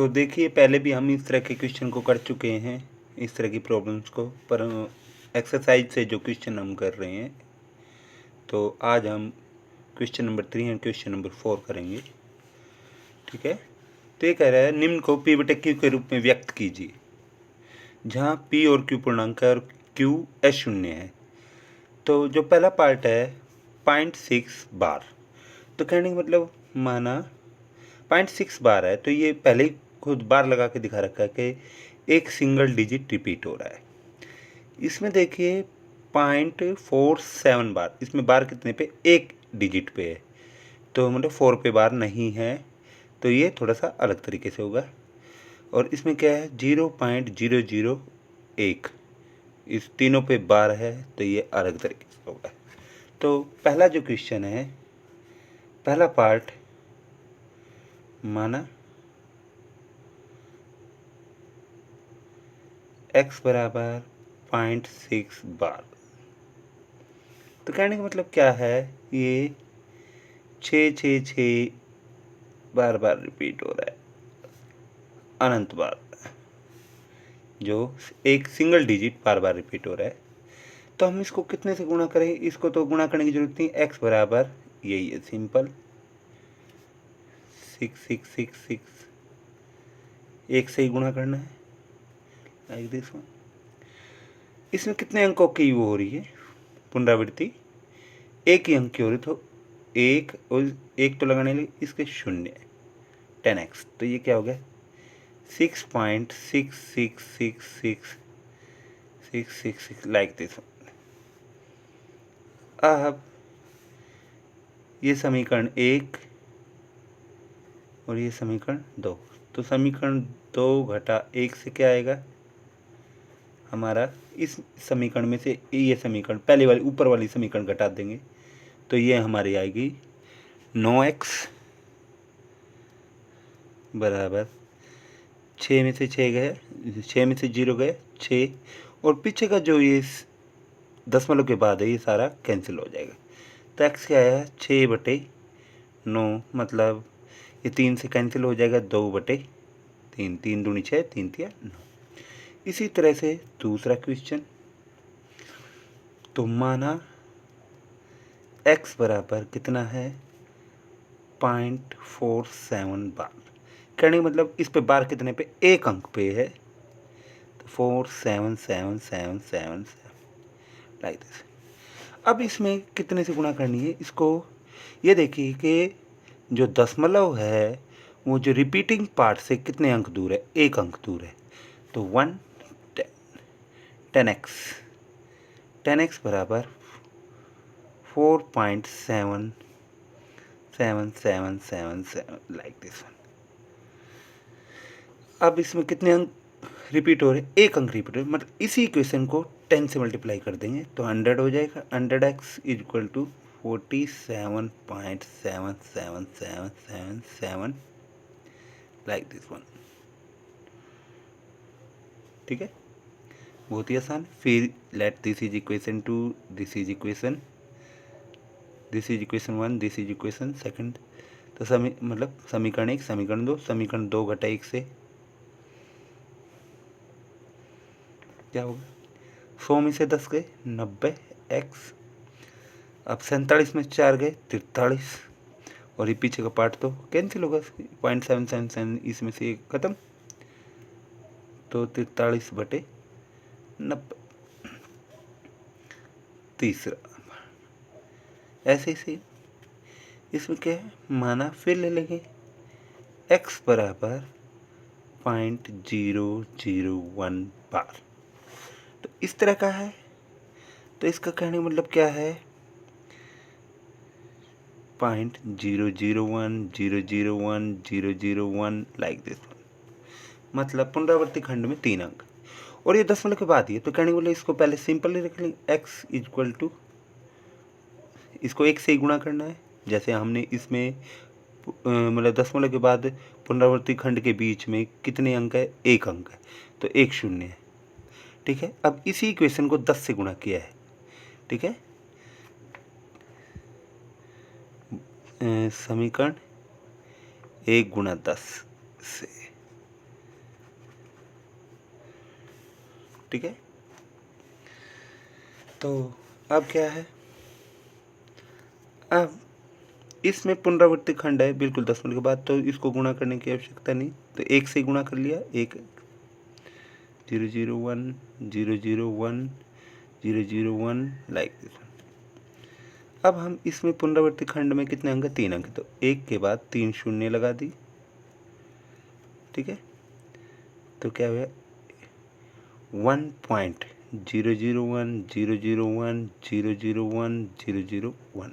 तो देखिए, पहले भी हम इस तरह के क्वेश्चन को कर चुके हैं, इस तरह की प्रॉब्लम्स को, पर एक्सरसाइज से जो क्वेश्चन हम कर रहे हैं, तो आज हम question number 3 and question number 4 करेंगे। ठीक है, तो ये कह रहा है निम्न को P बटे Q के रूप में व्यक्त कीजिए, जहाँ P और Q पूर्णांक है और Q अशून्य है। तो जो पहला पार्ट है 0.6 बार, तो कहने का मतलब माना 0.6 बार है, तो ये पहले ही खुद बार लगा के दिखा रखा है कि एक सिंगल डिजिट रिपीट हो रहा है। इसमें देखिए 0.47 बार, इसमें बार कितने पे, एक डिजिट पे है, तो मतलब 4 पे बार नहीं है, तो ये थोड़ा सा अलग तरीके से होगा। और इसमें क्या है 0.001, इस तीनों पे बार है, तो ये अलग तरीके से होगा। तो पहला जो क्वेश्चन है, पहला पार्ट माना x बराबर 0.6 बार, तो कहने का मतलब क्या है, ये 666 बार बार रिपीट हो रहा है, अनंत बार, जो एक सिंगल डिजिट बार बार रिपीट हो रहा है। तो हम इसको कितने से गुणा करें, इसको तो गुणा करने की जरूरत नहीं, x बराबर यही है, सिंपल 6666, एक से ही गुणा करना है, लाइक दिस वन। इसमें कितने अंकों की वो हो रही है पुनरावृत्ति, एक ही अंक की हो रही, तो एक और एक तो लगाने लगे, इसके शून्य 10x, तो ये क्या हो गया 6.666666 लाइक दिस। अब ये समीकरण 1 और ये समीकरण 2, तो समीकरण 2 घटा 1 से क्या आएगा हमारा, इस समीकरण में से ये समीकरण पहले वाली ऊपर वाली समीकरण घटा देंगे, तो ये हमारी आएगी 9x बराबर 6 में से 6 गए, 6 में से 0 गए 6, और पीछे का जो ये दशमलव के बाद है ये सारा कैंसिल हो जाएगा। तो x क्या आया 6/9, मतलब ये 3 से कैंसिल हो जाएगा, 2/3, 3 दूनी 6, 3 तिया 9। इसी तरह से दूसरा क्वेश्चन, तो माना x बराबर कितना है 0.47 बार, कहने का मतलब इस पे बार कितने पे, एक अंक पे है, तो 47777 लाइक दिस। अब इसमें कितने से गुणा करनी है इसको, ये देखिए कि जो दशमलव है वो जो रिपीटिंग पार्ट से कितने अंक दूर है, एक अंक दूर है, तो 10x बराबर 4.7777 लाइक दिस वन। अब इसमें कितने अंक रिपीट हो रहे, एक अंक रिपीट हो रहे, मतलब इसी इक्वेशन को 10 से मल्टीप्लाई कर देंगे तो 100 हो जाएगा, 100x equal to 47.7777 like this one. ठीक है, बहुत ही आसान। फिर let this is equation 2, this is equation 1, this is equation second. तो मतलब समीकरण 1, समीकरण 2, समीकरण 2 घटा 1 से क्या होगा, 100 में से 10 गए 90x, अब 47 में 4 गए 43, और ये पीछे का पार्ट तो कैंसिल होगा, 0.777 इसमें से एक खत्म, तो 43/90। तीसरा ऐसे ही इसमें क्या है, माना फिर ले लेंगे x बराबर 0.001 बार, तो इस तरह का है, तो इसका कहने का मतलब क्या है 0.001001001 लाइक दिस, मतलब पुनरावर्ती खंड में 3 अंक, और ये दशमलव के बाद ही है, तो कहने को इसको पहले सिंपल ही रख लेंगे, x इक्वल टू, इसको 1 से ही गुणा करना है, जैसे हमने इसमें मतलब दशमलव के बाद पुनरावर्ती खंड के बीच में कितने अंक है, एक अंक है, तो एक शून्य है। ठीक है, अब इसी इक्वेशन को 10 से गुणा किया है। ठीक है, समीकरण 1 × 10 से, ठीक है। तो अब क्या है, अब इसमें पुनरावृत्ति खंड है बिल्कुल दशमलव के बाद, तो इसको गुणा करने की आवश्यकता नहीं, तो 1 से गुणा कर लिया, 1 0 0 1 0 0 1 0 0 1 लाइक दिस। अब हम इसमें पुनरावृत्ति खंड में कितने अंक है, 3 अंक, तो 1 के बाद 3 शून्य लगा दी, ठीक है। तो क्या हुआ 1.001 001 001 001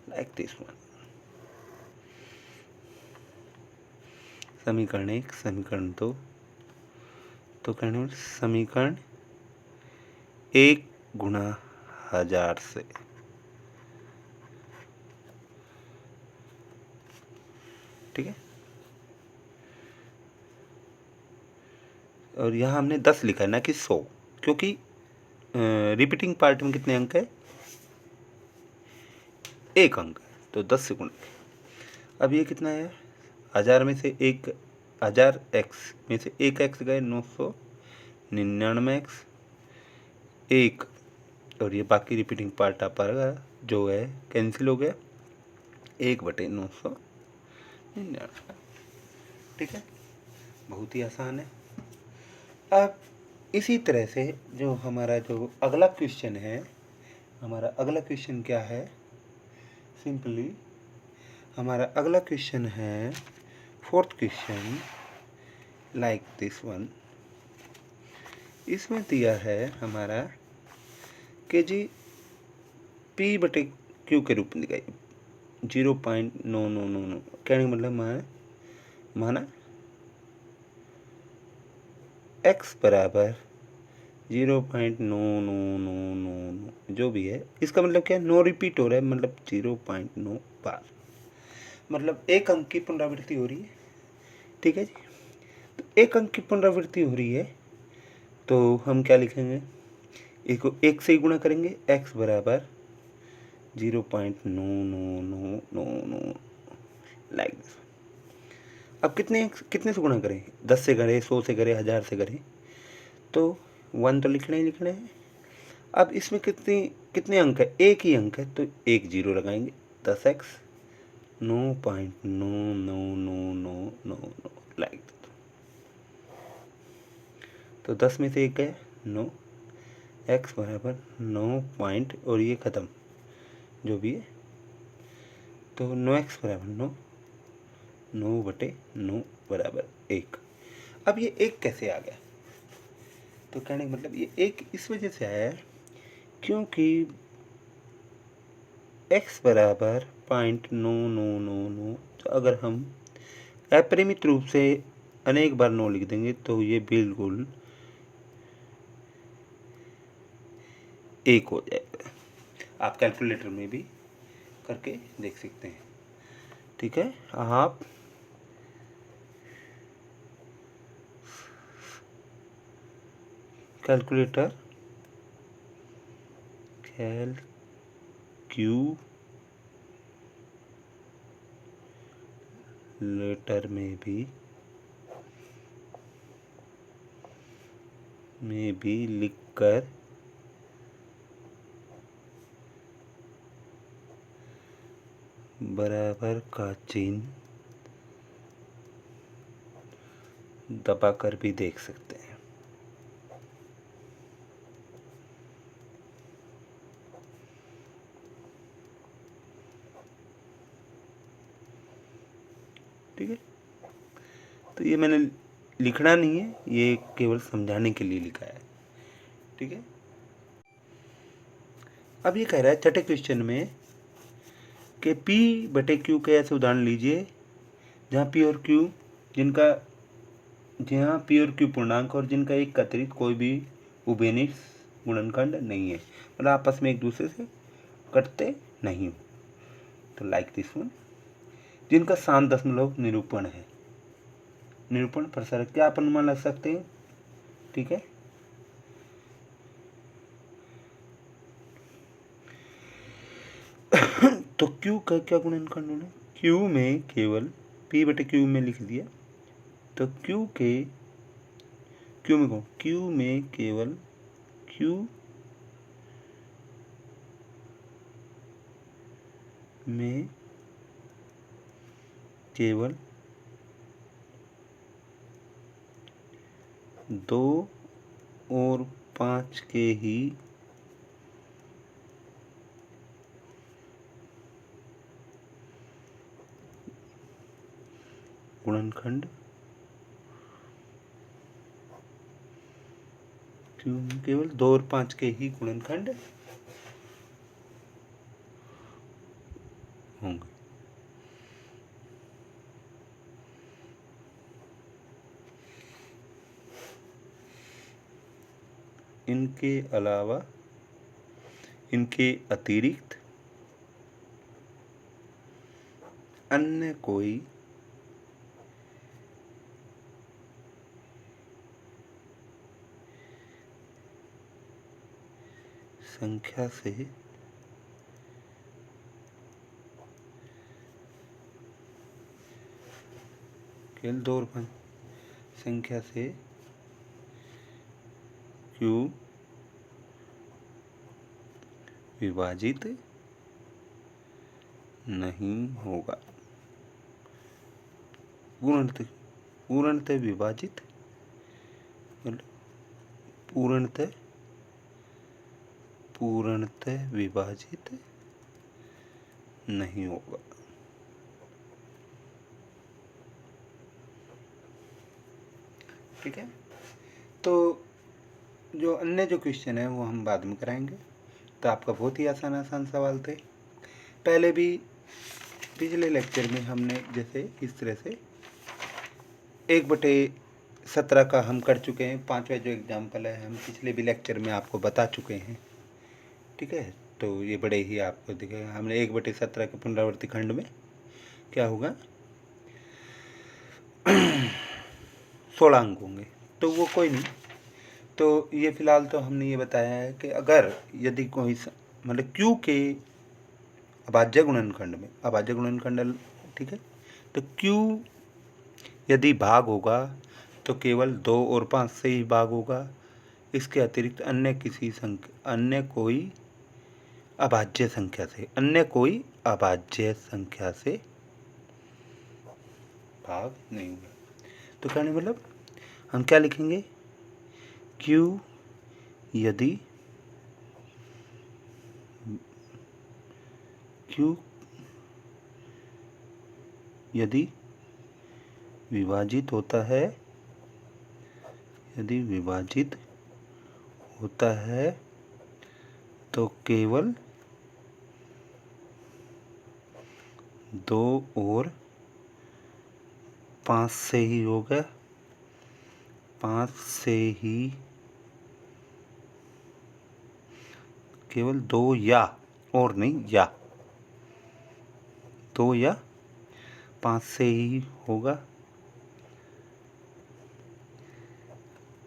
लाइक दिस वन। समीकरण 1, समीकरण 2, तो कहने समीकरण 1 गुणा 1000 से, ठीक है। और यहाँ हमने 10 लिखा है ना कि 100, क्योंकि रिपीटिंग पार्ट में कितने अंक है, 1 अंक, तो 10 से गुणा। अब ये कितना है, 1000 में से 1000 एक्स में से 1 एक्स गए 999 एक्स 1, और ये बाकी रिपीटिंग पार्ट आप पाएगा जो है कैंसिल हो गया, 1/999, ठीक है। बहुत ही आसान है। अब इसी तरह से जो हमारा जो अगला क्वेश्चन है, हमारा अगला क्वेश्चन क्या है, सिंपली हमारा अगला क्वेश्चन है 4th question like this one. इसमें दिया है हमारा कि जी P/Q के रूप में दिखाई 0.9999, कहने का मतलब माना x बराबर 0.9999 जो भी है, इसका मतलब क्या है, नो रिपीट हो रहा है, मतलब 0.9 बार, मतलब 1 अंक की पुनरावृत्ति हो रही है, ठीक है जी। तो 1 अंक की पुनरावृत्ति हो रही है, तो हम क्या लिखेंगे, इसको 1 से ही गुणा करेंगे, x बराबर 0.9999 लाइक दिस। अब कितने से गुणा करें, 10 से करें, 100 से करें, 1000 से करें, तो 1 तो लिखना ही लिखना है। अब इसमें कितने अंक है, 1 ही अंक है, तो 1 0 लगाएंगे, 10x 9.99999 लाइक। तो 10 में से 1 है 9, x बराबर 9 पॉइंट और ये ख़त्म जो भी है, तो 9x बराबर 9, 9/9 बराबर 1। अब ये 1 कैसे आ गया, तो कहने का मतलब ये 1 इस वजह से आया है क्योंकि x बराबर 0.9999, तो अगर हम अपरिमित रूप से अनेक बार 9 लिख देंगे तो ये बिल्कुल 1 हो जाएगा। आप कैलकुलेटर में भी करके देख सकते हैं, ठीक है। आप कैलकुलेटर लेटर में भी लिखकर बराबर का चिन्ह दबाकर भी देख सकते हैं, ठीक है। तो ये मैंने लिखना नहीं है, ये केवल समझाने के लिए लिखा है, ठीक है। अब ये कह रहा है छठे क्वेश्चन में कि P/Q के ऐसे उदाहरण लीजिए जहाँ P और Q पूर्णांक और जिनका एक का अतिरिक्त कोई भी उभयनिष्ठ गुणनखंड नहीं है, मतलब आपस में एक दूसरे से कटते नहीं, तो लाइक दिस वन। जिनका शांत दशमलव निरूपण है, निरूपण प्रसारक क्या आप अनुमान लग सकते हैं, ठीक है। तो Q का क्या गुणनखंड होना, Q में केवल P/Q में लिख दिया, तो क्यू में क्यू में केवल 2 और 5 के ही गुणनखंड क्यू में केवल 2 और 5 के ही गुणनखंड होंगे। इनके अलावा, इनके अतिरिक्त अन्य कोई संख्या से केवल 2 और 5 संख्या से क्यू विभाजित नहीं होगा। पूर्णतः विभाजित मतलब पूर्णतः विभाजित नहीं होगा। ठीक है, तो जो अन्य जो क्वेश्चन है वो हम बाद में कराएंगे। तो आपका बहुत ही आसान सवाल थे। पहले भी पिछले लेक्चर में हमने जैसे इस तरह से 1/17 का हम कर चुके हैं। 5वां जो एग्जाम्पल है हम पिछले भी लेक्चर में आपको बता चुके हैं। ठीक है, तो ये बड़े ही आपको दिखेगा। हमने 1/17 के पुनरावर्ती खंड में क्या होगा 16 अंक होंगे। तो वो कोई नहीं। तो ये फिलहाल तो हमने ये बताया है कि अगर यदि कोई मतलब क्यू के अभाज्य गुणनखंड ठीक है, तो क्यू यदि भाग होगा तो केवल 2 और 5 से ही भाग होगा। इसके अतिरिक्त अन्य कोई अभाज्य संख्या से भाग नहीं होगा। तो कहने मतलब हम क्या लिखेंगे, क्यू यदि विभाजित होता है तो केवल 2 और 5 से ही होगा। 5 से ही केवल 2 या और नहीं या 2 या 5 से ही होगा।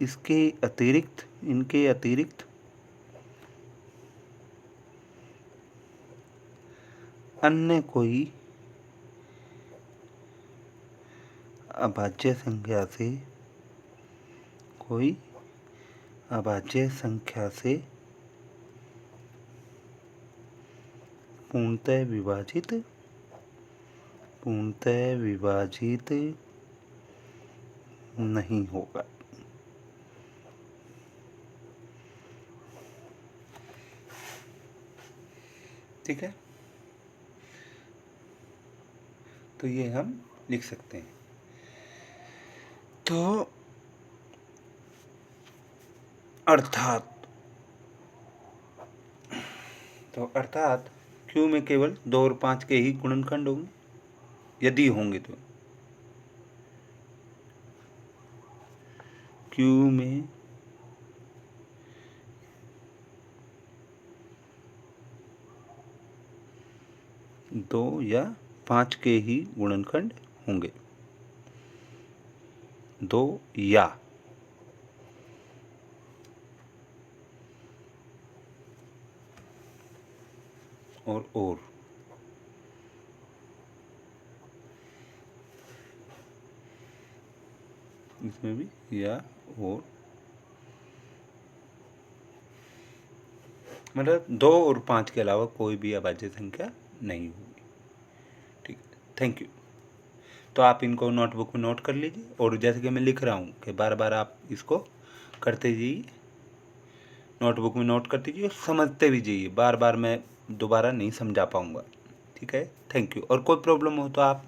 इनके अतिरिक्त अन्य कोई अभाज्य संख्या से पूर्णतः विभाजित नहीं होगा। ठीक है, तो ये हम लिख सकते हैं। तो अर्थात क्यू में केवल 2 और 5 के ही गुणनखंड होंगे। यदि होंगे तो क्यू में 2 या 5 के ही गुणनखंड होंगे। 2 या और इसमें भी या और मतलब 2 और 5 के अलावा कोई भी अभाज्य संख्या नहीं होगी। ठीक है, थैंक यू। तो आप इनको नोटबुक में नोट कर लीजिए, और जैसे कि मैं लिख रहा हूँ कि बार बार आप इसको करते जाइए, नोटबुक में नोट करते जाइए, समझते भी जाइए, बार बार मैं दोबारा नहीं समझा पाऊँगा। ठीक है, थैंक यू। और कोई प्रॉब्लम हो तो आप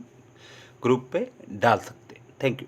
ग्रुप पे डाल सकते हैं। Thank you.